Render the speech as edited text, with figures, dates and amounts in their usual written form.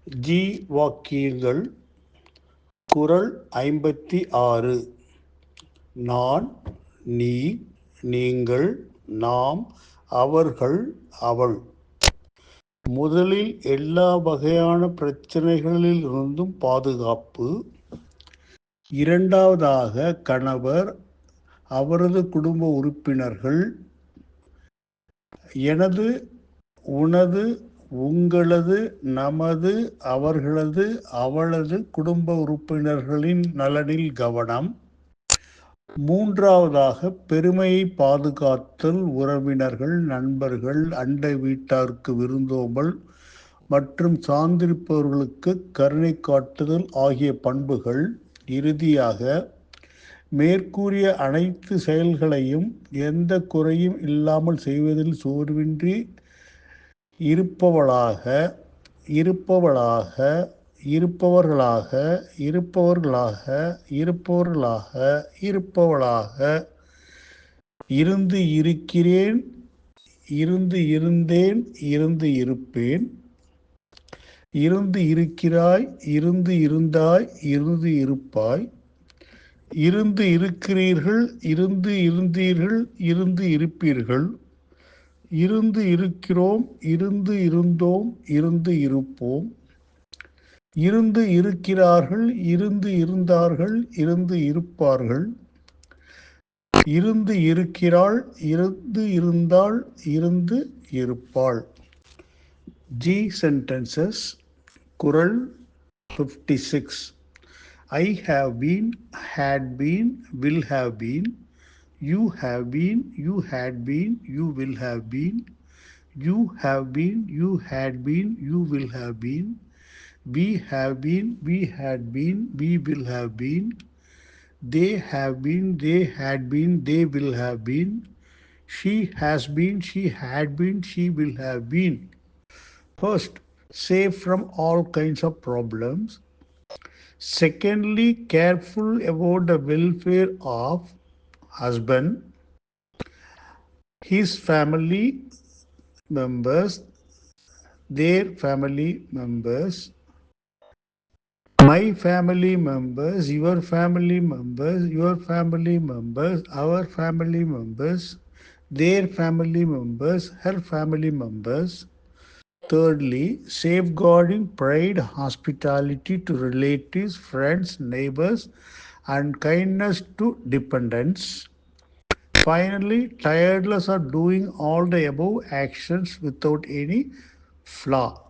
G. வாக்கியங்கள். குறள் 56. நான், நீ, நீங்கள், நாம், அவர்கள், அவள். முதலில் எல்லா வகையான பிரச்சனைகளிலிருந்தும் பாதுகாப்பு. இரண்டாவதாக கணவர், அவரது குடும்ப உறுப்பினர்கள், எனது, உனது, உங்களது, நமது, அவர்களது, அவளது குடும்ப உறுப்பினர்களின் நலனில் கவனம். மூன்றாவதாக பெருமையை பாதுகாத்தல், உறவினர்கள், நண்பர்கள், அண்டை வீட்டாருக்கு விருந்தோம்பல் மற்றும் சார்ந்திருப்பவர்களுக்கு கருணை காட்டுதல் ஆகிய பண்புகள். இறுதியாக மேற்கூறிய அனைத்து செயல்களையும் எந்த குறையும் இல்லாமல் செய்வதில் சோர்வின்றி இருப்பவர்களாக இருந்து இருக்கிறேன், இருந்து இருந்தேன், இருந்து இருப்பேன், இருந்து இருக்கிறாய், இருந்து இருந்தாய், இருந்து இருப்பாய், இருந்து இருக்கிறீர்கள், இருந்து இருந்தீர்கள், இருந்து இருப்பீர்கள், இருந்து இருக்கிறோம், இருந்து இருந்தோம், இருந்து இருப்போம், இருந்து இருக்கிறார்கள், இருந்து இருந்தார்கள், இருந்து இருப்பார்கள், இருந்து இருக்கிறாள், இருந்து இருந்தாள், இருந்து இருப்பாள். G sentences. குறள் 56. I have been, had been, will have been. You have been, you had been, you will have been. You have been, you had been, you will have been. We have been, we had been, we will have been. They have been, they had been, they will have been. She has been, she had been, she will have been. First, safe from all kinds of problems. Secondly, careful about the welfare of husband, his family members, their family members, my family members, your family members, your family members, our family members, their family members, her family members. Thirdly, safeguarding pride, hospitality to relatives, friends, neighbors, and kindness to dependents. Finally, tireless of doing all the above actions without any flaw.